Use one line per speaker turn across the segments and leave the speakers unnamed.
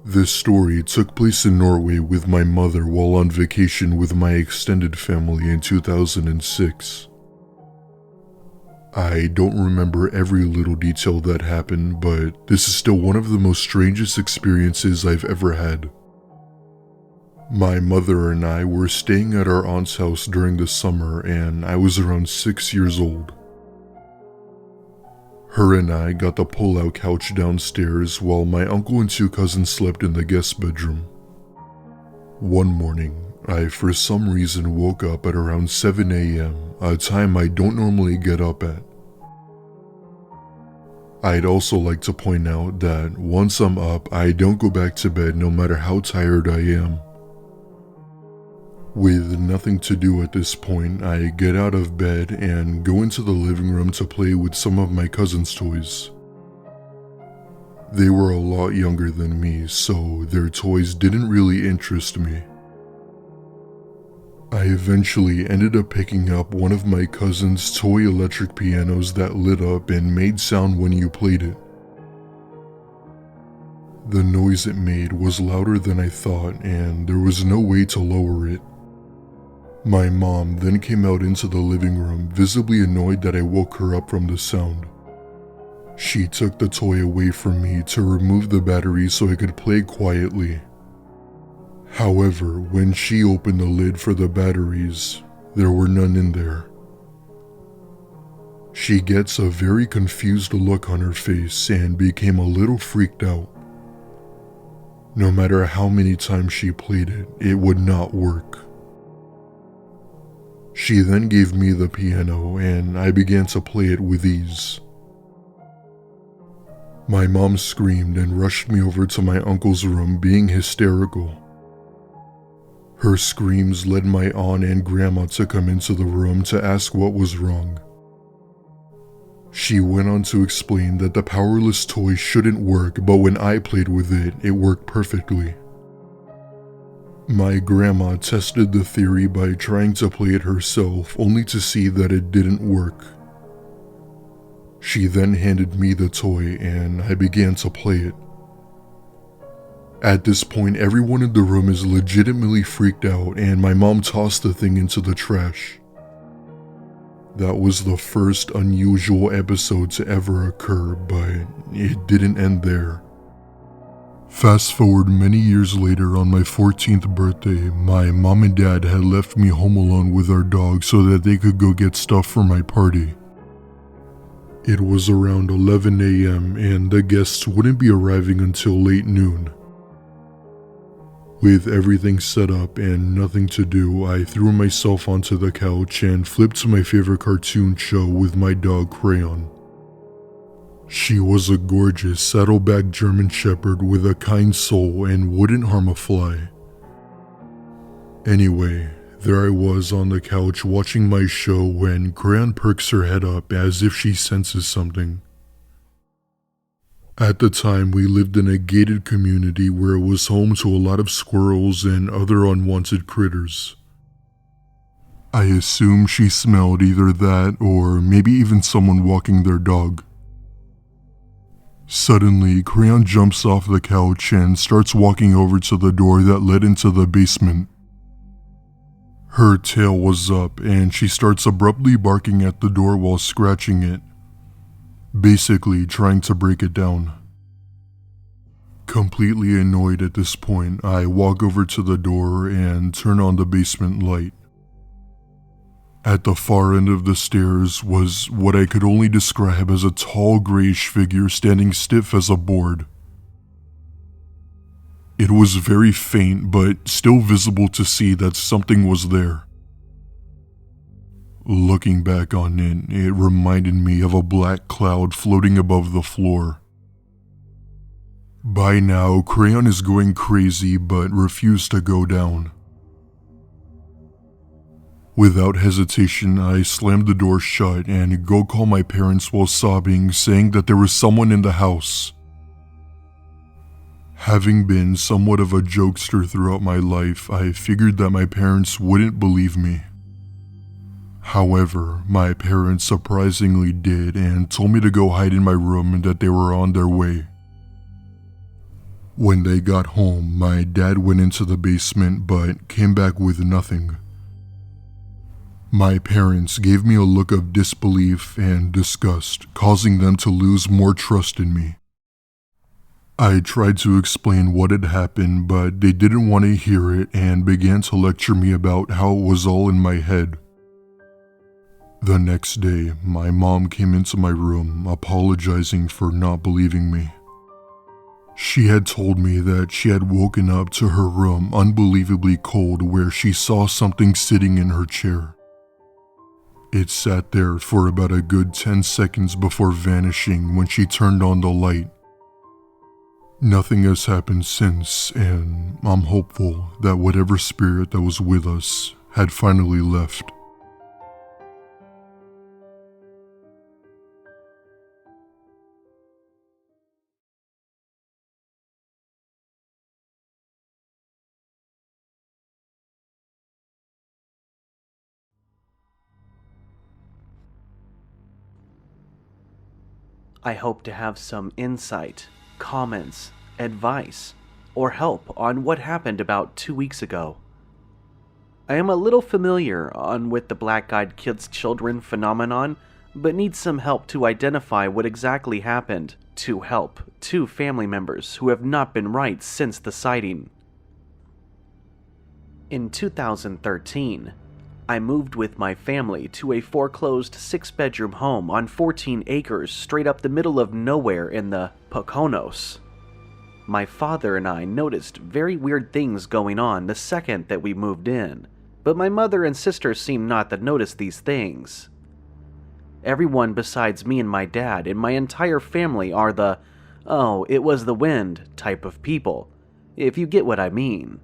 This story took place in Norway with my mother while on vacation with my extended family in 2006. I don't remember every little detail that happened, but this is still one of the most strangest experiences I've ever had. My mother and I were staying at our aunt's house during the summer, and I was around 6 years old. Her and I got the pull-out couch downstairs while my uncle and two cousins slept in the guest bedroom. One morning, I for some reason woke up at around 7 a.m., a time I don't normally get up at. I'd also like to point out that once I'm up, I don't go back to bed no matter how tired I am. With nothing to do at this point, I get out of bed and go into the living room to play with some of my cousin's toys. They were a lot younger than me, so their toys didn't really interest me. I eventually ended up picking up one of my cousin's toy electric pianos that lit up and made sound when you played it. The noise it made was louder than I thought, and there was no way to lower it. My mom then came out into the living room, visibly annoyed that I woke her up from the sound. She took the toy away from me to remove the battery so I could play quietly. However, when she opened the lid for the batteries, there were none in there. She gets a very confused look on her face and became a little freaked out. No matter how many times she played it, it would not work. She then gave me the piano and I began to play it with ease. My mom screamed and rushed me over to my uncle's room, being hysterical. Her screams led my aunt and grandma to come into the room to ask what was wrong. She went on to explain that the powerless toy shouldn't work, but when I played with it, it worked perfectly. My grandma tested the theory by trying to play it herself, only to see that it didn't work. She then handed me the toy and I began to play it. At this point, everyone in the room is legitimately freaked out and my mom tossed the thing into the trash. That was the first unusual episode to ever occur, but it didn't end there. Fast forward many years later, on my 14th birthday, my mom and dad had left me home alone with our dog so that they could go get stuff for my party. It was around 11 a.m. and the guests wouldn't be arriving until late noon. With everything set up and nothing to do, I threw myself onto the couch and flipped to my favorite cartoon show with my dog Crayon. She was a gorgeous saddleback German Shepherd with a kind soul and wouldn't harm a fly. Anyway, there I was on the couch watching my show when Crayon perks her head up as if she senses something. At the time, we lived in a gated community where it was home to a lot of squirrels and other unwanted critters. I assume she smelled either that or maybe even someone walking their dog. Suddenly, Crayon jumps off the couch and starts walking over to the door that led into the basement. Her tail was up and she starts abruptly barking at the door while scratching it, basically trying to break it down. Completely annoyed at this point, I walk over to the door and turn on the basement light. At the far end of the stairs was what I could only describe as a tall grayish figure standing stiff as a board. It was very faint, but still visible to see that something was there. Looking back on it, it reminded me of a black cloud floating above the floor. By now, Crayon is going crazy but refused to go down. Without hesitation, I slammed the door shut and go call my parents while sobbing, saying that there was someone in the house. Having been somewhat of a jokester throughout my life, I figured that my parents wouldn't believe me. However, my parents surprisingly did and told me to go hide in my room and that they were on their way. When they got home, my dad went into the basement but came back with nothing. My parents gave me a look of disbelief and disgust, causing them to lose more trust in me. I tried to explain what had happened, but they didn't want to hear it and began to lecture me about how it was all in my head. The next day, my mom came into my room apologizing for not believing me. She had told me that she had woken up to her room unbelievably cold where she saw something sitting in her chair. It sat there for about a good 10 seconds before vanishing when she turned on the light. Nothing has happened since, and I'm hopeful that whatever spirit that was with us had finally left.
I hope to have some insight, comments, advice, or help on what happened about 2 weeks ago. I am a little familiar with the black-eyed kids children phenomenon, but need some help to identify what exactly happened to help 2 family members who have not been right since the sighting. In 2013, I moved with my family to a foreclosed 6-bedroom home on 14 acres straight up the middle of nowhere in the Poconos. My father and I noticed very weird things going on the second that we moved in, but my mother and sister seemed not to notice these things. Everyone besides me and my dad and my entire family are the, "oh, it was the wind" type of people, if you get what I mean.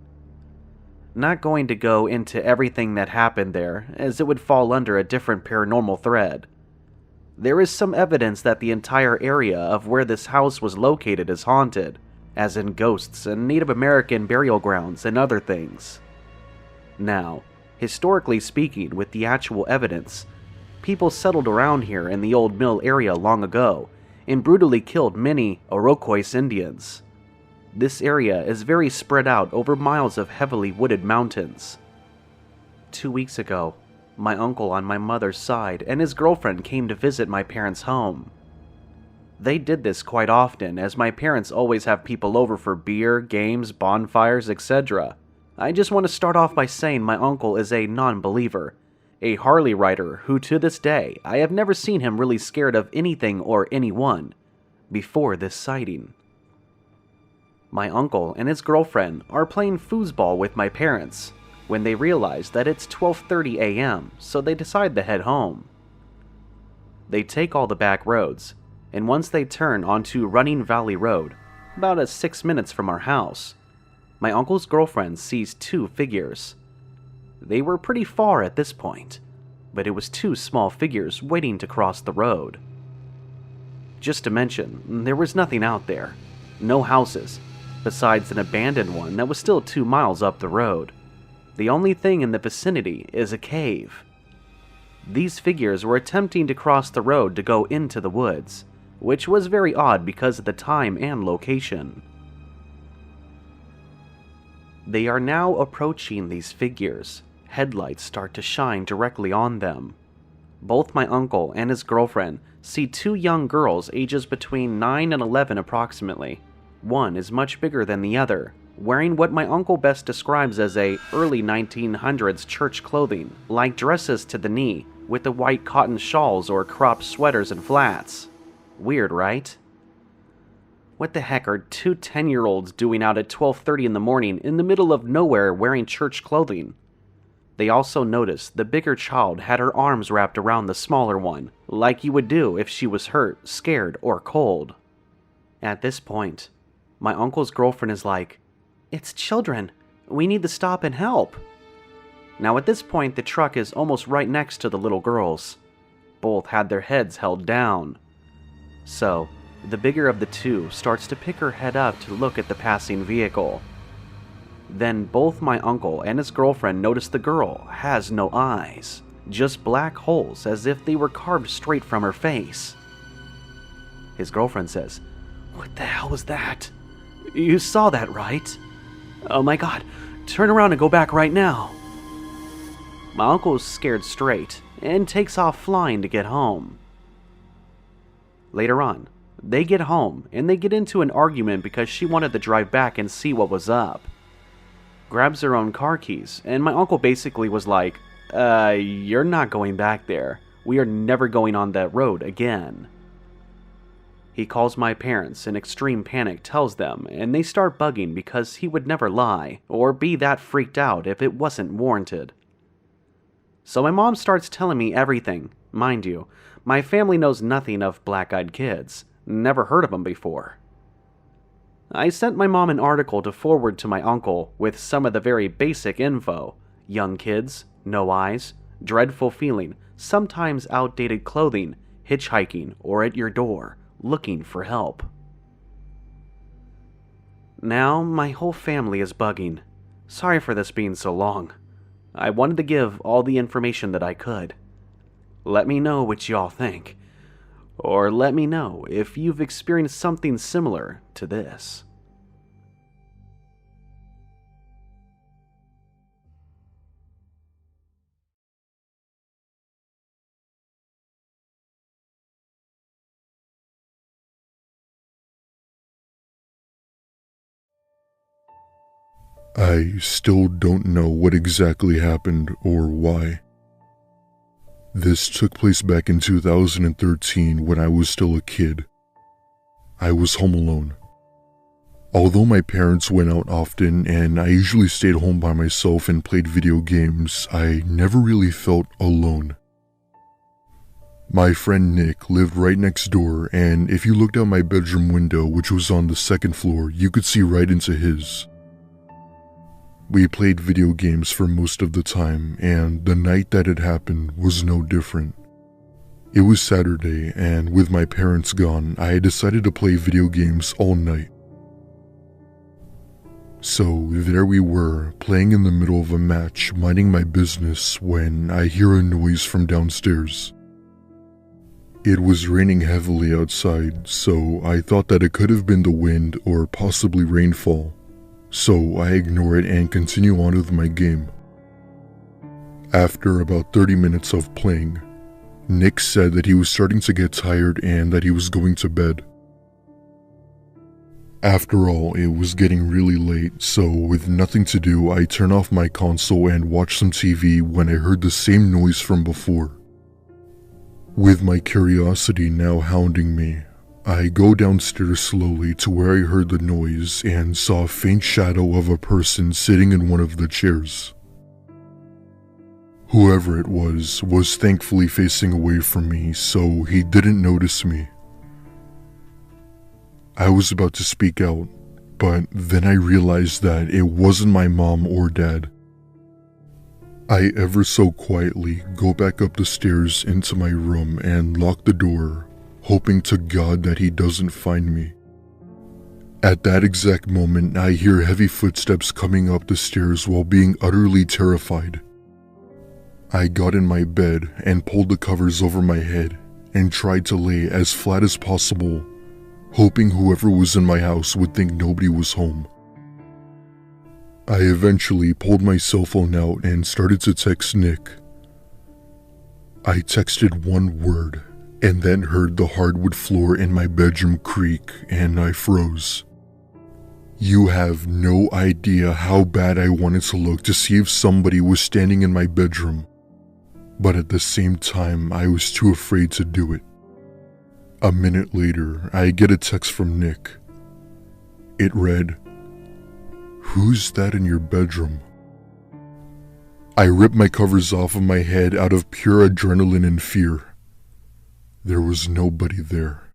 Not going to go into everything that happened there, as it would fall under a different paranormal thread. There is some evidence that the entire area of where this house was located is haunted, as in ghosts and Native American burial grounds and other things. Now, historically speaking, with the actual evidence, people settled around here in the old mill area long ago and brutally killed many Iroquois Indians. This area is very spread out over miles of heavily wooded mountains. 2 weeks ago, my uncle on my mother's side and his girlfriend came to visit my parents' home. They did this quite often, as my parents always have people over for beer, games, bonfires, etc. I just want to start off by saying my uncle is a non-believer, a Harley rider who to this day I have never seen him really scared of anything or anyone before this sighting. My uncle and his girlfriend are playing foosball with my parents when they realize that it's 12:30 a.m., so they decide to head home. They take all the back roads, and once they turn onto Running Valley Road, about 6 minutes from our house, my uncle's girlfriend sees 2 figures. They were pretty far at this point, but it was 2 small figures waiting to cross the road. Just to mention, there was nothing out there, no houses, besides an abandoned one that was still 2 miles up the road. The only thing in the vicinity is a cave. These figures were attempting to cross the road to go into the woods, which was very odd because of the time and location. They are now approaching these figures. Headlights start to shine directly on them. Both my uncle and his girlfriend see 2 young girls ages between 9 and 11 approximately. One is much bigger than the other, wearing what my uncle best describes as a early 1900s church clothing, like dresses to the knee, with the white cotton shawls or cropped sweaters and flats. Weird, right? What the heck are 2 10-year-olds doing out at 12:30 in the morning in the middle of nowhere wearing church clothing? They also noticed the bigger child had her arms wrapped around the smaller one, like you would do if she was hurt, scared, or cold. At this point, my uncle's girlfriend is like, "It's children. We need to stop and help." Now at this point, the truck is almost right next to the little girls. Both had their heads held down. So, the bigger of the 2 starts to pick her head up to look at the passing vehicle. Then both my uncle and his girlfriend notice the girl has no eyes, just black holes as if they were carved straight from her face. His girlfriend says, "What the hell was that? You saw that, right? Oh my god, turn around and go back right now. My uncle is scared straight and takes off flying to get home. Later on, they get home and they get into an argument because she wanted to drive back and see what was up. Grabs her own car keys, and my uncle basically was like, you're not going back there. We are never going on that road again. He calls my parents, in extreme panic tells them, and they start bugging because he would never lie or be that freaked out if it wasn't warranted. So my mom starts telling me everything. Mind you, my family knows nothing of black-eyed kids. Never heard of them before. I sent my mom an article to forward to my uncle with some of the very basic info. Young kids, no eyes, dreadful feeling, sometimes outdated clothing, hitchhiking, or at your door, looking for help. Now my whole family is bugging. Sorry for this being so long. I wanted to give all the information that I could. Let me know what y'all think. Or let me know if you've experienced something similar to this.
I still don't know what exactly happened or why. This took place back in 2013 when I was still a kid. I was home alone. Although my parents went out often and I usually stayed home by myself and played video games, I never really felt alone. My friend Nick lived right next door, and if you looked out my bedroom window, which was on the second floor, you could see right into his. We played video games for most of the time, and the night that it happened was no different. It was Saturday, and with my parents gone, I decided to play video games all night. So there we were, playing in the middle of a match, minding my business, when I hear a noise from downstairs. It was raining heavily outside, so I thought that it could have been the wind or possibly rainfall. So I ignore it and continue on with my game. After about 30 minutes of playing, Nick said that he was starting to get tired and that he was going to bed. After all, it was getting really late, so with nothing to do, I turned off my console and watched some TV when I heard the same noise from before. With my curiosity now hounding me, I go downstairs slowly to where I heard the noise and saw a faint shadow of a person sitting in one of the chairs. Whoever it was thankfully facing away from me, so he didn't notice me. I was about to speak out, but then I realized that it wasn't my mom or dad. I ever so quietly go back up the stairs into my room and lock the door, hoping to God that he doesn't find me. At that exact moment, I hear heavy footsteps coming up the stairs while being utterly terrified. I got in my bed and pulled the covers over my head and tried to lay as flat as possible, hoping whoever was in my house would think nobody was home. I eventually pulled my cell phone out and started to text Nick. I texted one word and then heard the hardwood floor in my bedroom creak and I froze. You have no idea how bad I wanted to look to see if somebody was standing in my bedroom, but at the same time I was too afraid to do it. A minute later, I get a text from Nick. It read, "Who's that in your bedroom?" I ripped my covers off of my head out of pure adrenaline and fear. There was nobody there.